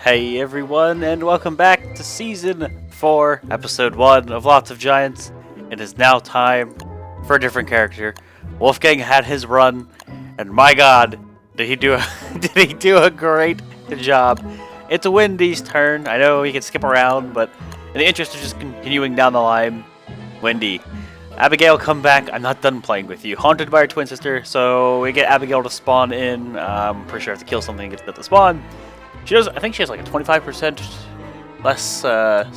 Hey everyone, and welcome back to Season 4, Episode 1 of Lots of Giants. It is now time for a different character. Wolfgang had his run, and my god, did he do a great job. It's Wendy's turn. I know he can skip around, but in the interest of just continuing down the line, Wendy. Abigail, come back. I'm not done playing with you. Haunted by her twin sister, so we get Abigail to spawn in. I'm pretty sure I have to kill something to get to spawn. She does. I think she has like a 25% less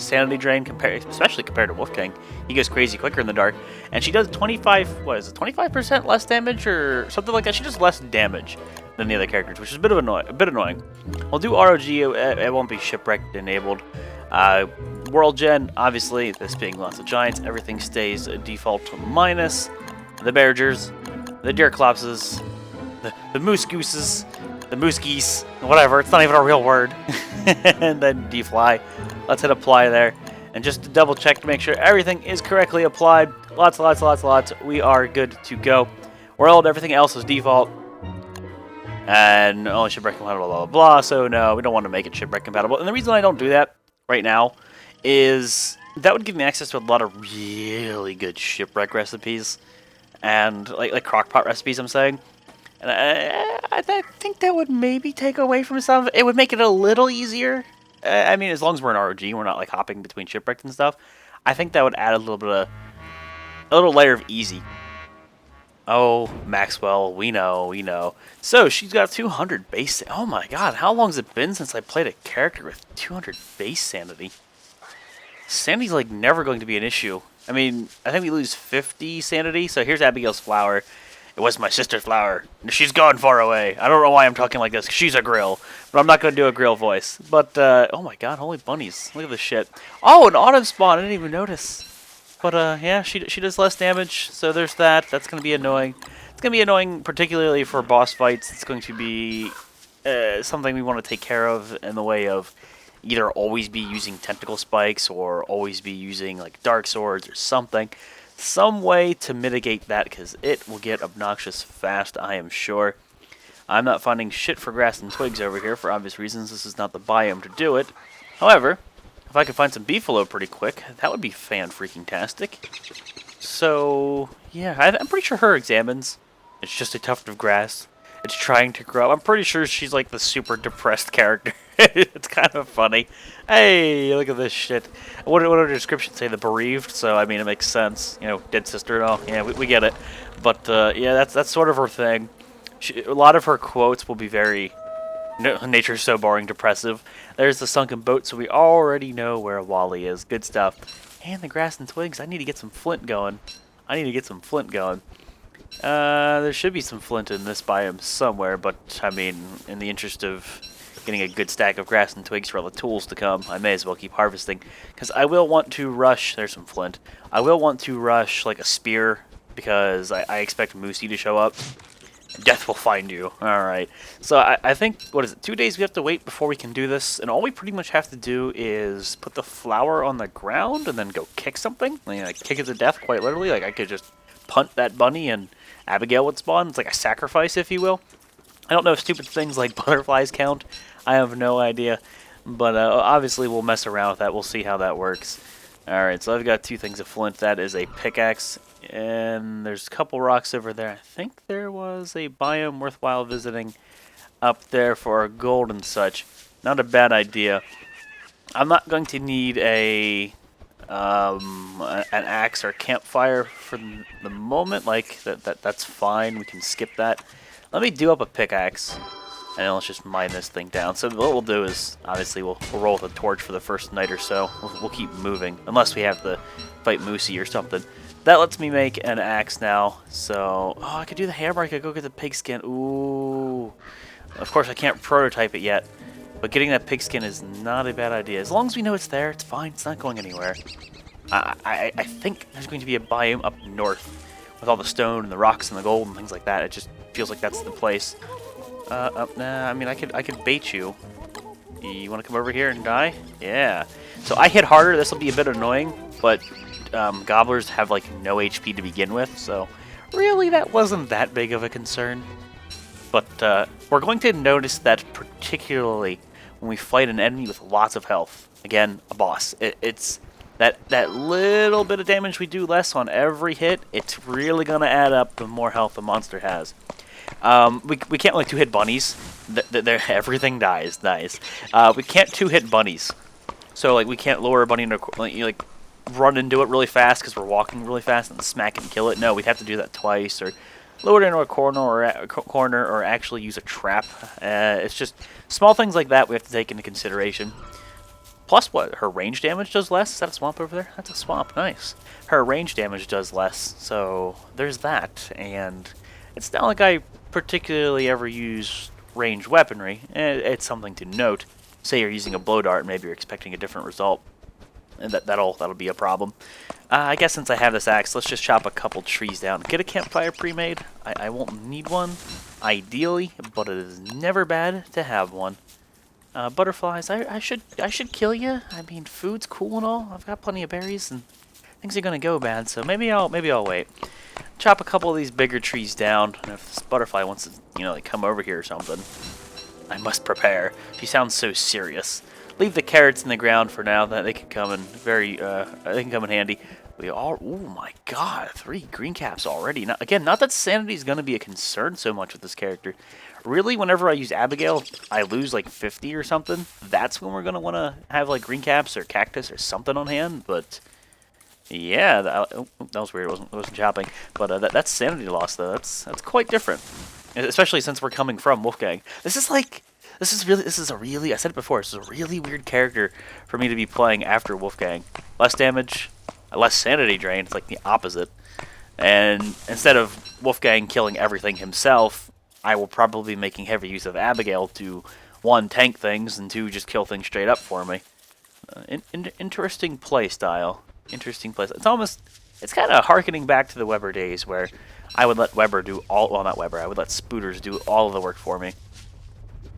sanity drain, especially compared to Wolfgang. He goes crazy quicker in the dark, and she does 25% less damage or something like that. She does less damage than the other characters, which is a bit annoying. We'll do ROG. It won't be shipwrecked enabled. World Gen, obviously, this being Lots of Giants, everything stays default minus the Bergers, the Deerclopses, the Moose Gooses, the Moose Geese, whatever, it's not even a real word. And then defly. Let's hit apply there. And just to double check to make sure everything is correctly applied. Lots. We are good to go. World, everything else is default. And only shipwreck compatible, blah, blah, blah. So no, we don't want to make it shipwreck compatible. And the reason I don't do that right now is that would give me access to a lot of really good shipwreck recipes. And like crockpot recipes, I'm saying. And I think that would maybe take away from some of it. It would make it a little easier. I mean, as long as we're in ROG, we're not like hopping between shipwrecks and stuff. I think that would add a little layer of easy. Oh, Maxwell, we know. So she's got 200 base. Oh my god, how long has it been since I played a character with 200 base sanity? Sanity's like never going to be an issue. I mean, I think we lose 50 sanity. So here's Abigail's flower. It was my sister's flower. She's gone far away. I don't know why I'm talking like this. She's a grill. But I'm not going to do a grill voice. But, oh my god, holy bunnies. Look at this shit. Oh, an auto spawn. I didn't even notice. But, yeah, she does less damage. So there's that. That's going to be annoying. It's going to be annoying, particularly for boss fights. It's going to be something we want to take care of in the way of either always be using tentacle spikes or always be using, like, dark swords or something. Some way to mitigate that, because it will get obnoxious fast, I am sure. I'm not finding shit for grass and twigs over here for obvious reasons. This is not the biome to do it. However, if I could find some beefalo pretty quick, that would be fan-freaking-tastic. So, yeah, I'm pretty sure her examines. It's just a tuft of grass. It's trying to grow. I'm pretty sure she's like the super depressed character. It's kind of funny. Hey, look at this shit. What did the description say? The bereaved? So, I mean, it makes sense. You know, dead sister and all. Yeah, we get it. But, yeah, that's sort of her thing. A lot of her quotes will be very... nature's so boring, depressive. There's the sunken boat, so we already know where Wally is. Good stuff. And the grass and twigs. I need to get some flint going. There should be some flint in this biome somewhere, but, I mean, in the interest of getting a good stack of grass and twigs for all the tools to come, I may as well keep harvesting, because I will want to rush, there's some flint, I will want to rush, like, a spear, because I expect Moosey to show up. Death will find you. Alright, so I think, 2 days we have to wait before we can do this, and all we pretty much have to do is put the flower on the ground, and then go kick something, like kick it to death, quite literally, like I could just punt that bunny and Abigail would spawn. It's like a sacrifice, if you will. I don't know if stupid things like butterflies count. I have no idea. But obviously we'll mess around with that. We'll see how that works. Alright, so I've got 2 things of flint. That is a pickaxe. And there's a couple rocks over there. I think there was a biome worthwhile visiting up there for gold and such. Not a bad idea. I'm not going to need an axe or campfire for the moment. Like that's fine. We can skip that. Let me do up a pickaxe, and then let's just mine this thing down. So what we'll do is obviously we'll roll with a torch for the first night or so. We'll keep moving unless we have to fight Moosey or something. That lets me make an axe now. So I could do the hammer. I could go get the pigskin. Ooh. Of course I can't prototype it yet. But getting that pigskin is not a bad idea. As long as we know it's there, it's fine. It's not going anywhere. I think there's going to be a biome up north with all the stone and the rocks and the gold and things like that. It just feels like that's the place. Nah, I mean, I could bait you. You want to come over here and die? Yeah. So I hit harder. This will be a bit annoying, but gobblers have like no HP to begin with, so really that wasn't that big of a concern. But we're going to notice that particularly when we fight an enemy with lots of health. Again, a boss. It's that little bit of damage we do less on every hit. It's really gonna add up the more health the monster has. We can't like 2-hit bunnies. Everything dies. Nice. We can't 2-hit bunnies. So like we can't lower a bunny into like run into it really fast because we're walking really fast and smack it and kill it. No, we'd have to do that twice, or lower it into a corner, or actually use a trap. It's just small things like that we have to take into consideration. Plus, what? Her range damage does less? Is that a swamp over there? That's a swamp. Nice. Her range damage does less, so there's that. And it's not like I particularly ever use ranged weaponry. It's something to note. Say you're using a blow dart, maybe you're expecting a different result, and that'll be a problem. I guess since I have this axe, let's just chop a couple trees down. Get a campfire pre-made. I won't need one, ideally, but it is never bad to have one. Butterflies, I should kill you. I mean, food's cool and all. I've got plenty of berries, and things are gonna go bad. So maybe I'll wait. Chop a couple of these bigger trees down, and if this butterfly wants to, like come over here or something, I must prepare. She sounds so serious. Leave the carrots in the ground for now. That they can come in handy. Oh my God, 3 green caps already. Now, again, not that sanity is gonna be a concern so much with this character. Really, whenever I use Abigail, I lose like 50 or something. That's when we're going to want to have like green caps or cactus or something on hand. But yeah, that was weird. It wasn't chopping. But that's sanity loss though. That's quite different, especially since we're coming from Wolfgang. This is a really I said it before. This is a really weird character for me to be playing after Wolfgang. Less damage, less sanity drain. It's like the opposite. And instead of Wolfgang killing everything himself, I will probably be making heavy use of Abigail to, 1, tank things, and 2, just kill things straight up for me. Interesting play style. Interesting play style. It's kind of harkening back to the Weber days where I would let Weber do not Weber, I would let Spooters do all of the work for me.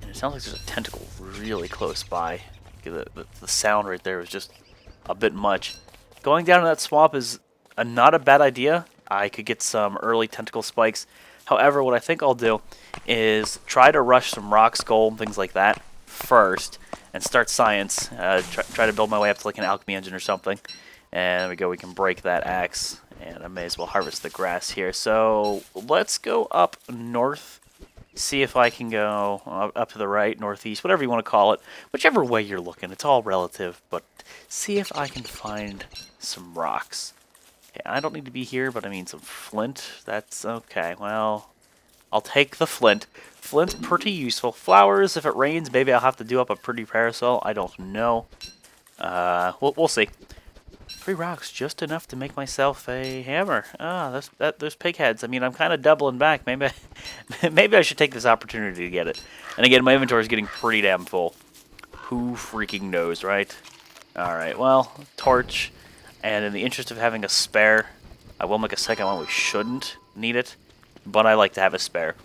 And it sounds like there's a tentacle really close by. The sound right there was just a bit much. Going down to that swamp is not a bad idea. I could get some early tentacle spikes. However, what I think I'll do is try to rush some rock skull and things like that first and start science. Try to build my way up to like an alchemy engine or something. And there we go, we can break that axe. And I may as well harvest the grass here. So let's go up north. See if I can go up to the right, northeast, whatever you want to call it. Whichever way you're looking, it's all relative. But see if I can find some rocks. I don't need to be here, but I mean some flint. That's okay. Well, I'll take the flint. Flint's pretty useful. Flowers, if it rains, maybe I'll have to do up a pretty parasol. I don't know. We'll see. 3 rocks, just enough to make myself a hammer. Those pig heads. I mean, I'm kind of doubling back. Maybe I should take this opportunity to get it. And again, my inventory is getting pretty damn full. Who freaking knows, right? All right. Well, torch. And in the interest of having a spare, I will make a second one. We shouldn't need it, but I like to have a spare.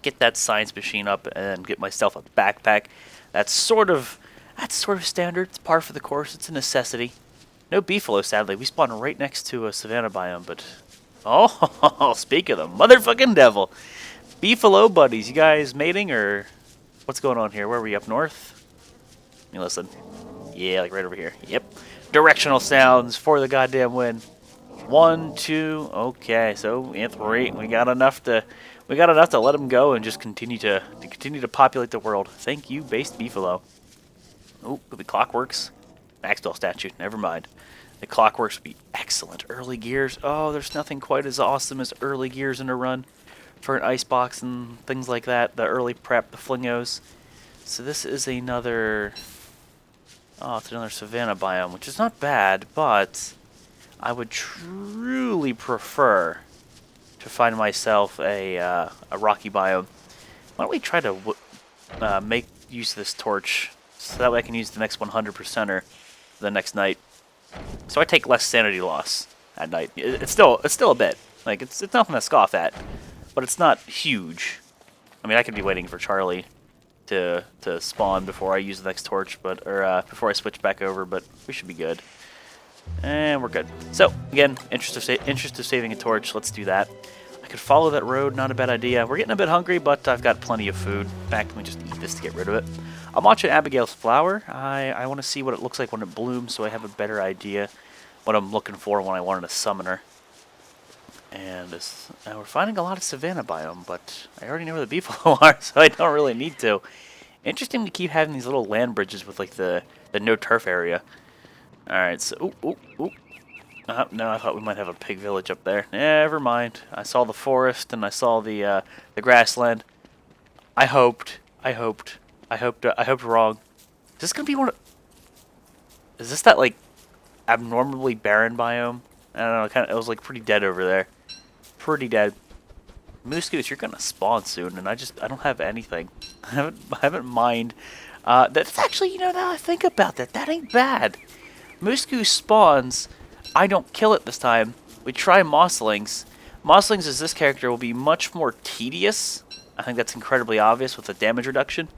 Get that science machine up and get myself a backpack. That's sort of standard. It's par for the course. It's a necessity. No beefalo, sadly. We spawn right next to a savanna biome, but oh, speak of the motherfucking devil. Beefalo buddies, you guys mating or what's going on here? Where are we, up north? Let me listen. Yeah, like right over here. Yep. Directional sounds for the goddamn win. 1, 2, okay, so in 3, we got enough to let him go and just continue to populate the world. Thank you, based beefalo. Oh, could be clockworks. Maxwell statue, never mind. The clockworks would be excellent. Early gears. Oh, there's nothing quite as awesome as early gears in a run for an icebox and things like that. The early prep, the flingos. So this is another. Oh, it's another savanna biome, which is not bad, but I would truly prefer to find myself a rocky biome. Why don't we try to make use of this torch so that way I can use the next 100%er the next night. So I take less sanity loss at night. It's still a bit. Like it's nothing to scoff at, but it's not huge. I mean, I could be waiting for Charlie to spawn before I use the next torch, or before I switch back over, but we should be good. And we're good. So again, interest of saving a torch. Let's do that. I could follow that road. Not a bad idea. We're getting a bit hungry, but I've got plenty of food. In fact, let me just eat this to get rid of it. I'm watching Abigail's flower. I want to see what it looks like when it blooms, so I have a better idea what I'm looking for when I wanted to summon her. And we're finding a lot of savanna biome, but I already know where the beefalo are, so I don't really need to. Interesting to keep having these little land bridges with like the no turf area. All right, so no, I thought we might have a pig village up there. Never mind. I saw the forest and I saw the grassland. I hoped wrong. Is this gonna be one? Is this that like abnormally barren biome? I don't know. It was like pretty dead over there. Pretty dead. Moose Goose, you're gonna spawn soon, and I don't have anything. I haven't mined. That's actually, now that I think about that ain't bad. Moose Goose spawns. I don't kill it this time. We try Mosslings. Mosslings as this character will be much more tedious. I think that's incredibly obvious with the damage reduction.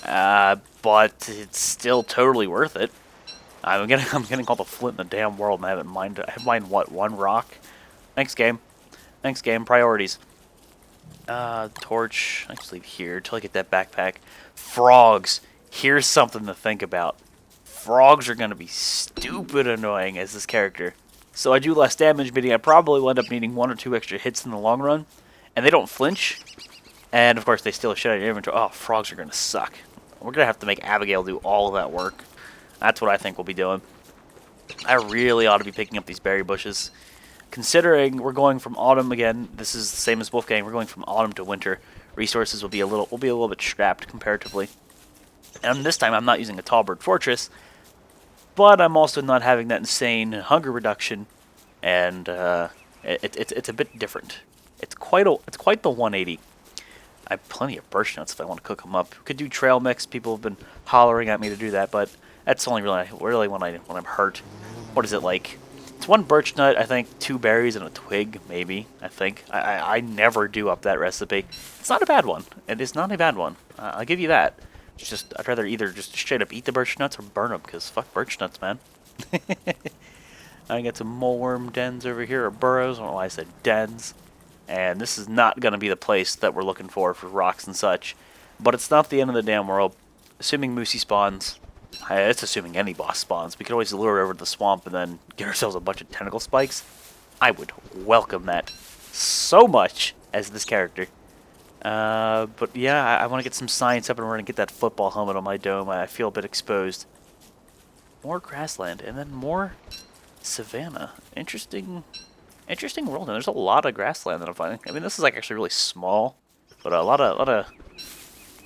But it's still totally worth it. I'm getting all the flint in the damn world, and I haven't mined. I have mined what, 1 rock? Thanks, game. Thanks, game. Priorities. Torch. I just leave here until I get that backpack. Frogs. Here's something to think about. Frogs are going to be stupid annoying as this character. So I do less damage, meaning I probably will end up needing 1 or 2 extra hits in the long run. And they don't flinch. And, of course, they steal a shit out of your inventory. Oh, frogs are going to suck. We're going to have to make Abigail do all of that work. That's what I think we'll be doing. I really ought to be picking up these berry bushes. Considering we're going from autumn again, this is the same as Wolfgang, we're going from autumn to winter. Resources will be a little bit strapped comparatively. And this time I'm not using a Tallbird Fortress, but I'm also not having that insane hunger reduction, and it's a bit different. It's quite the 180. I have plenty of birch nuts if I want to cook them up. We could do trail mix. People have been hollering at me to do that, but that's only really when I'm hurt. What is it like? It's 1 birch nut, I think, 2 berries and a twig, maybe. I think I never do up that recipe. It's not a bad one. It is not a bad one. I'll give you that. It's just I'd rather either just straight up eat the birch nuts or burn them, because fuck birch nuts, man. I got some moleworm dens over here, or burrows. I don't know why I said dens. And this is not going to be the place that we're looking for rocks and such. But it's not the end of the damn world. Assuming Moosey spawns. It's assuming any boss spawns. We could always lure it over to the swamp and then get ourselves a bunch of tentacle spikes. I would welcome that so much as this character. But yeah, I want to get some science up and running, get that football helmet on my dome. I feel a bit exposed. More grassland and then more savanna. Interesting world. And there's a lot of grassland that I'm finding. I mean, this is like actually really small, but a lot of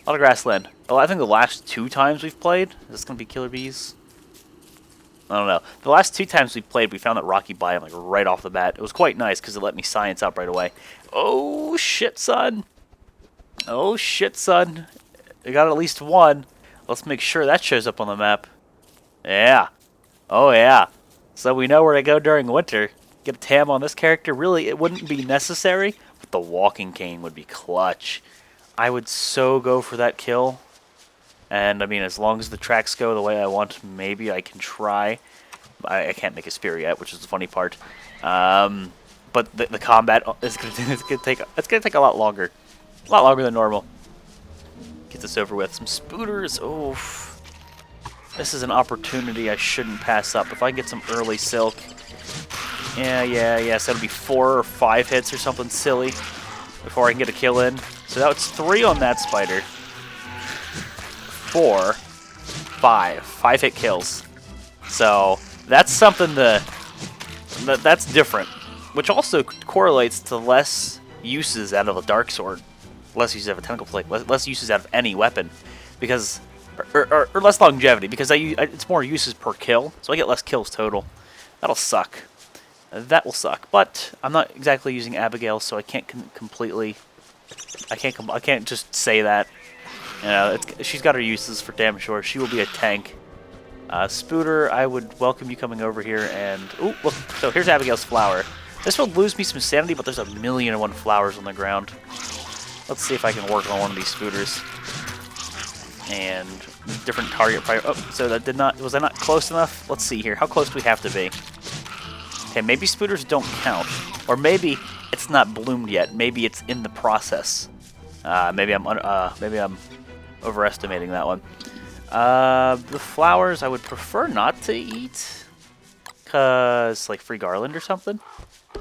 grassland. Oh, I think the last 2 times we've played, is this gonna be killer bees? I don't know. The last 2 times we played, we found that rocky biome like right off the bat. It was quite nice because it let me science up right away. Oh shit, son! Oh shit, son! We got at least 1. Let's make sure that shows up on the map. Yeah. Oh yeah. So we know where to go during winter. Get a tam on this character. Really, it wouldn't be necessary, but the walking cane would be clutch. I would so go for that kill. And, I mean, as long as the tracks go the way I want, maybe I can try. I can't make a spear yet, which is the funny part. But the combat is gonna take a lot longer. A lot longer than normal. Get this over with. Some spooters. Oh, this is an opportunity I shouldn't pass up. If I can get some early silk. Yeah, so it'll be 4 or 5 hits or something silly before I can get a kill in. So that was 3 on that spider. 4, 5 hit kills. So that's something that's different, which also correlates to less uses out of a dark sword, less uses out of a tentacle plate, less uses out of any weapon, because or less longevity, because it's more uses per kill, so I get less kills total. That'll suck. That will suck, but I'm not exactly using Abigail, so I can't completely. I can't just say that. You know, she's got her uses for damn sure. She will be a tank. Spooter, I would welcome you coming over here. And ooh, look. So here's Abigail's flower. This will lose me some sanity, but there's 1,000,001 flowers on the ground. Let's see if I can work on one of these spooters. And different target. Oh, so that was I not close enough? Let's see here. How close do we have to be? Okay, maybe spooters don't count, or maybe it's not bloomed yet. Maybe it's in the process. Maybe I'm overestimating that one. The flowers I would prefer not to eat, cause like free garland or something.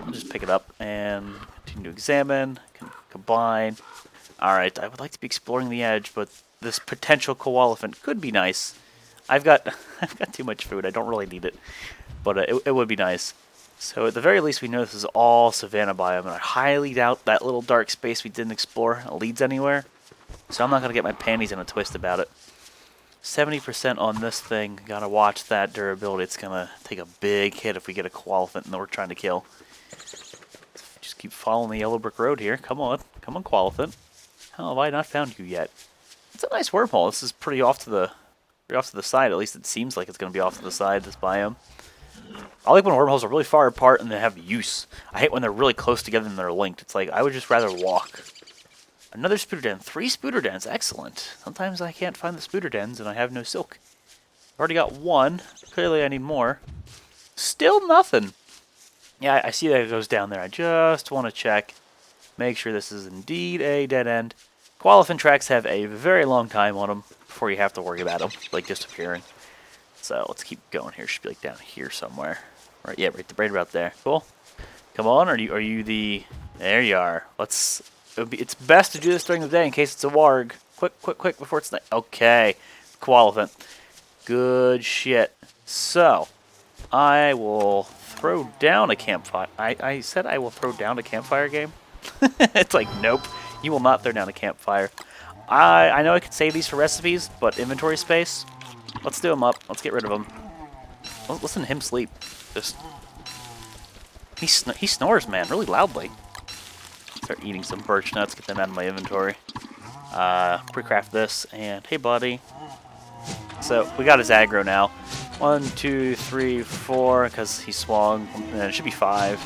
I'll just pick it up and continue to examine, combine. Alright, I would like to be exploring the edge, but this potential koalefant could be nice. I've got too much food, I don't really need it, but it would be nice. So at the very least we know this is all savanna biome, and I highly doubt that little dark space we didn't explore leads anywhere. So I'm not going to get my panties in a twist about it. 70% on this thing, gotta watch that durability. It's going to take a big hit if we get a koalefant that we're trying to kill. Just keep following the yellow brick road here. Come on koalefant. How have I not found you yet? It's a nice wormhole. This is pretty off to the side. At least it seems like it's going to be off to the side, this biome. I like when wormholes are really far apart and they have use. I hate when they're really close together and they're linked. It's like, I would just rather walk. Another spooter den. 3 spooter dens. Excellent. Sometimes I can't find the spooter dens and I have no silk. I've already got 1. Clearly I need more. Still nothing. Yeah, I see that it goes down there. I just want to check. Make sure this is indeed a dead end. Koalefant tracks have a very long time on them before you have to worry about them, like disappearing. So let's keep going here. Should be like down here somewhere. Right, yeah, right about there. Cool. Come on, are you the... There you are. It's best to do this during the day in case it's a warg. Quick, before it's night. Okay. Koalefant. Good shit. So, I will throw down a campfire. I said I will throw down a campfire game. It's like, nope. You will not throw down a campfire. I know I could save these for recipes, but inventory space. Let's do them up. Let's get rid of them. Listen to him sleep. Just he snores, man, really loudly. Start eating some birch nuts. Get them out of my inventory. Pre-craft this, and hey, buddy. So we got his aggro now. 1, 2, 3, 4, because he swung. And it should be 5.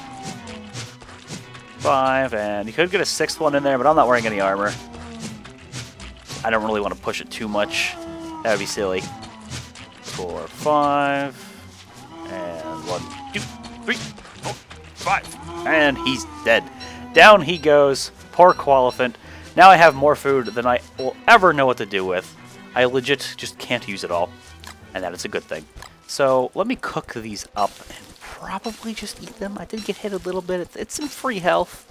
5, and you could get a 6th one in there, but I'm not wearing any armor. I don't really want to push it too much. That would be silly. 4, 5, and 1, 2, 3, 4, 5, and he's dead. Down he goes. Poor koalefant. Now I have more food than I will ever know what to do with. I legit just can't use it all, and that is a good thing. So let me cook these up and probably just eat them. I did get hit a little bit. It's some free health.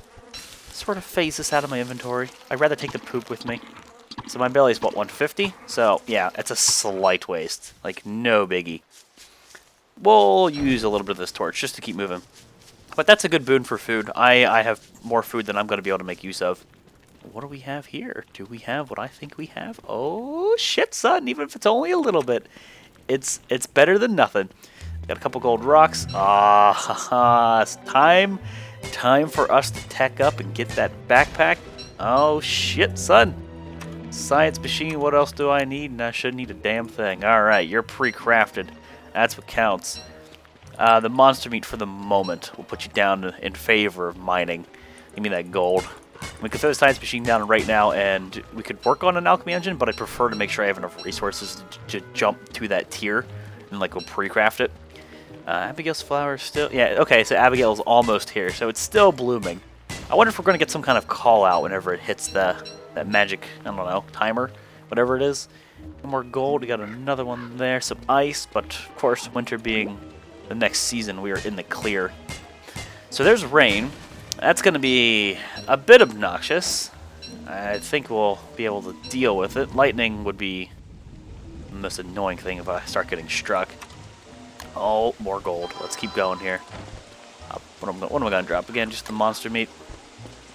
Sort of phase this out of my inventory. I'd rather take the poop with me. So my belly's, what, 150? So, yeah, it's a slight waste. Like, no biggie. We'll use a little bit of this torch just to keep moving. But that's a good boon for food. I have more food than I'm going to be able to make use of. What do we have here? Do we have what I think we have? Oh, shit, son. Even if it's only a little bit. It's better than nothing. Got a couple gold rocks. It's time for us to tech up and get that backpack. Oh, shit, son. Science machine, what else do I need? And I shouldn't need a damn thing. Alright, you're pre-crafted. That's what counts. The monster meat for the moment will put you down in favor of mining. Give me that gold. We could throw the science machine down right now and we could work on an alchemy engine, but I prefer to make sure I have enough resources to jump to that tier and like go pre-craft it. Abigail's flower still... Yeah, okay, so Abigail's almost here, so it's still blooming. I wonder if we're going to get some kind of call out whenever it hits that magic, I don't know, timer, whatever it is. More gold, we got another one there, some ice, but of course, winter being the next season, we are in the clear. So there's rain. That's going to be a bit obnoxious. I think we'll be able to deal with it. Lightning would be the most annoying thing if I start getting struck. Oh, more gold. Let's keep going here. What am I going to drop again? Just the monster meat?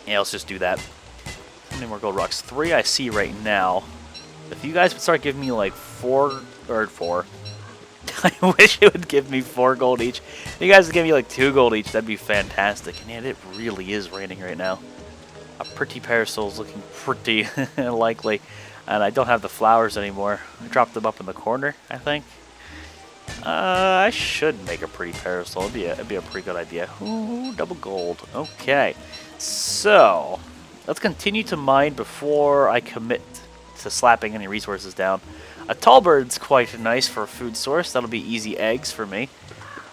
Yeah, let's just do that. How many more gold rocks? 3 I see right now. If you guys would start giving me like 4. I wish it would give me 4 gold each. If you guys would give me like 2 gold each, that'd be fantastic. And yet it really is raining right now. A pretty parasol's looking pretty likely. And I don't have the flowers anymore. I dropped them up in the corner, I think. I should make a pretty parasol. It'd be a pretty good idea. Ooh, double gold. Okay. So, let's continue to mine before I commit to slapping any resources down. A tall bird's quite nice for a food source. That'll be easy eggs for me.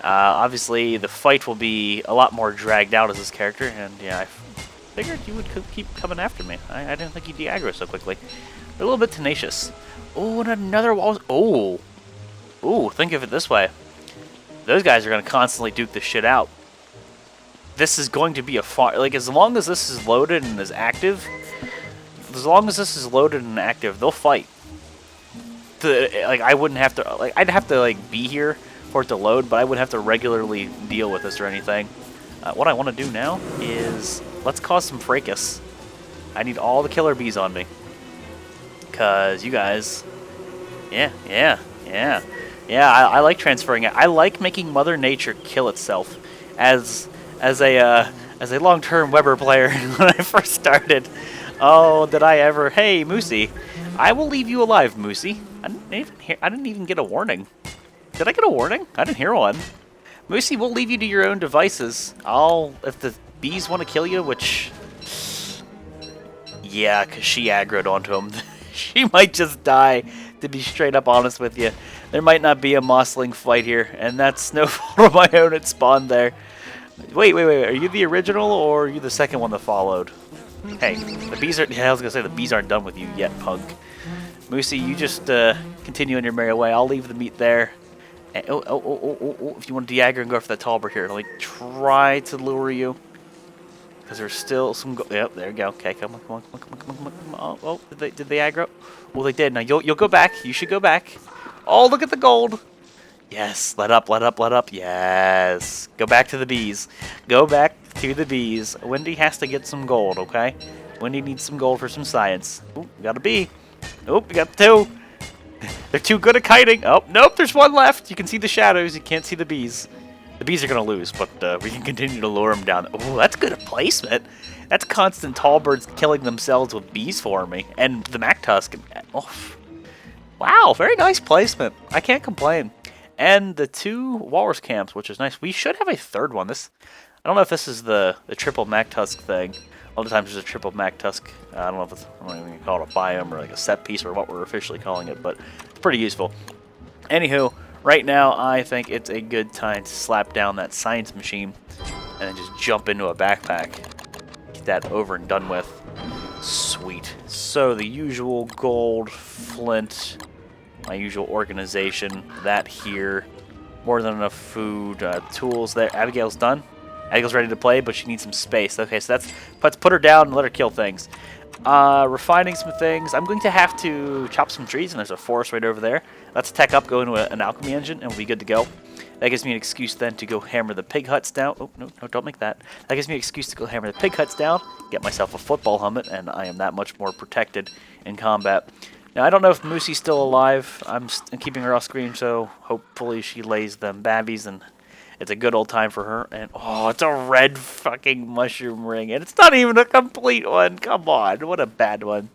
Obviously, the fight will be a lot more dragged out as this character, and yeah, I figured you would keep coming after me. I didn't think you'd de-aggro so quickly. They're a little bit tenacious. Oh, and another wall. Oh. Ooh, think of it this way. Those guys are going to constantly duke this shit out. This is going to be a far... Like, as long as this is loaded and is active... As long as this is loaded and active, they'll fight. Like, I wouldn't have to... Like, I'd have to, like, be here for it to load, but I wouldn't have to regularly deal with this or anything. What I want to do now is... Let's cause some fracas. I need all the killer bees on me. Because you guys... Yeah. I like transferring it. I like making Mother Nature kill itself. As a long-term Weber player when I first started. Oh, did I ever? Hey, Moosey, I will leave you alive, Moosey. I didn't even get a warning. Did I get a warning? I didn't hear one. Moosey, we'll leave you to your own devices. If the bees want to kill you, which, yeah, because she aggroed onto him. She might just die. To be straight up honest with you, there might not be a mossling fight here, and that's no fault of my own. It spawned there. Wait. Are you the original, or are you the second one that followed? Hey, the bees are... Yeah, I was going to say, the bees aren't done with you yet, punk. Moosey, you just continue on your merry way. I'll leave the meat there. And, if you want to de-aggro and go for that talbot here, let me try to lure you. Because there's still some... Yep, there you go. Okay, come on. Oh, did they aggro? Well, they did. Now, you'll go back. You should go back. Oh, look at the gold. Yes, let up. Yes. Go back to the bees. Go back to the bees. Wendy has to get some gold, okay? Wendy needs some gold for some science. Ooh, we got a bee. Oh, we got two. They're too good at kiting. Oh, nope, there's one left. You can see the shadows. You can't see the bees. The bees are going to lose, but we can continue to lure them down. Oh, that's good placement. That's constant tall birds killing themselves with bees for me. And the MacTusk. Oh, wow, very nice placement. I can't complain. And the two walrus camps, which is nice. We should have a third one. I don't know if this is the triple MacTusk thing. A lot of times there's a triple MacTusk. I don't know if it's... I don't even know if you call it a biome or like a set piece or what we're officially calling it, but it's pretty useful. Anywho, right now I think it's a good time to slap down that science machine and then just jump into a backpack. Get that over and done with. Sweet. So the usual gold, flint, my usual organization, that here. More than enough food, tools there. Abigail's done. Abigail's ready to play, but she needs some space. Okay, so let's put her down and let her kill things. Refining some things. I'm going to have to chop some trees, and there's a forest right over there. Let's tech up, go into an alchemy engine, and we'll be good to go. That gives me an excuse then to go hammer the pig huts down. Oh, no, don't make that. That gives me an excuse to go hammer the pig huts down, get myself a football helmet, and I am that much more protected in combat. Now, I don't know if Moosey's still alive. I'm keeping her off screen, so hopefully she lays them babbies, and it's a good old time for her. And, oh, it's a red fucking mushroom ring, and it's not even a complete one. Come on, what a bad one.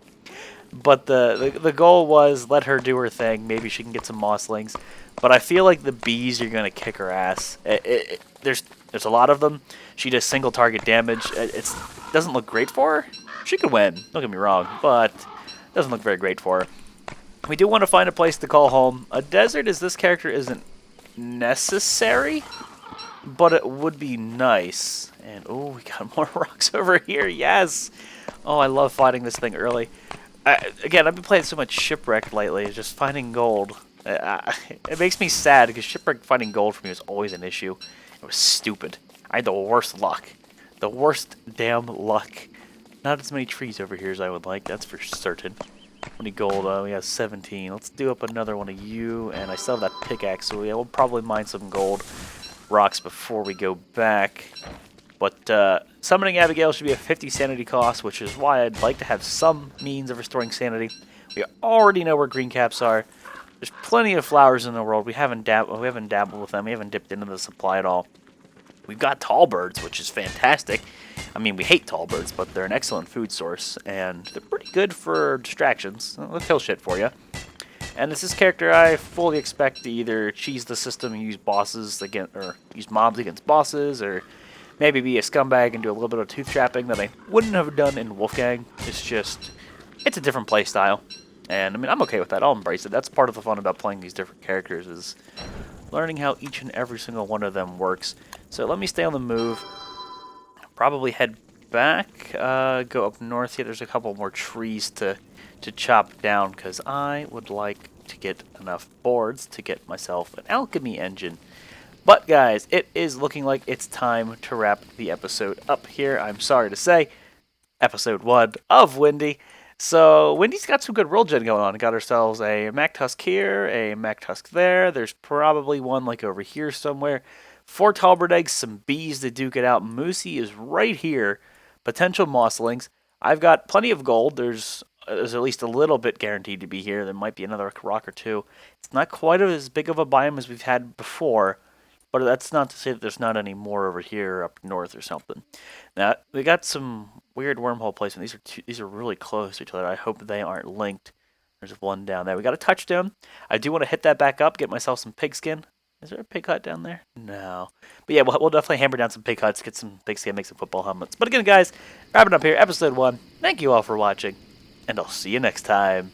But the goal was let her do her thing. Maybe she can get some mosslings. But I feel like the bees are going to kick her ass. There's a lot of them. She does single target damage. It doesn't look great for her. She could win, don't get me wrong, but it doesn't look very great for her. We do want to find a place to call home. A desert as this character isn't necessary, but it would be nice. And, oh, we got more rocks over here. Yes. Oh, I love fighting this thing early. Again, I've been playing so much Shipwreck lately, just finding gold. It makes me sad because Shipwreck finding gold for me was always an issue. It was stupid. I had the worst luck. The worst damn luck. Not as many trees over here as I would like, that's for certain. How many gold? We have 17. Let's do up another one of you, and I still have that pickaxe, so we'll probably mine some gold rocks before we go back. But summoning Abigail should be a 50 sanity cost, which is why I'd like to have some means of restoring sanity. We already know where green caps are. There's plenty of flowers in the world. We haven't dabbled with them. We haven't dipped into the supply at all. We've got tall birds, which is fantastic. I mean, we hate tall birds, but they're an excellent food source, and they're pretty good for distractions. They'll kill shit for you. And this character I fully expect to either cheese the system and use bosses against, or use mobs against bosses, or maybe be a scumbag and do a little bit of tooth trapping that I wouldn't have done in Wolfgang. It's a different play style. And, I mean, I'm okay with that. I'll embrace it. That's part of the fun about playing these different characters is learning how each and every single one of them works. So let me stay on the move. Probably head back, go up north here. There's a couple more trees to chop down because I would like to get enough boards to get myself an alchemy engine. But guys, it is looking like it's time to wrap the episode up here. I'm sorry to say, episode 1 of Wendy. So Wendy's got some good roll gen going on. Got ourselves a Mac Tusk here, a Mac Tusk there. There's probably one like over here somewhere. 4 Talbert eggs, some bees to duke it out. Moosey is right here. Potential mosslings. I've got plenty of gold. There's at least a little bit guaranteed to be here. There might be another rock or two. It's not quite as big of a biome as we've had before, but that's not to say that there's not any more over here up north or something. Now, we got some weird wormhole placement. These are really close to each other. I hope they aren't linked. There's one down there. We got a touchdown. I do want to hit that back up, get myself some pigskin. Is there a pig hut down there? No. But yeah, we'll definitely hammer down some pig huts, get some pigskin, make some football helmets. But again, guys, wrapping up here, episode 1. Thank you all for watching, and I'll see you next time.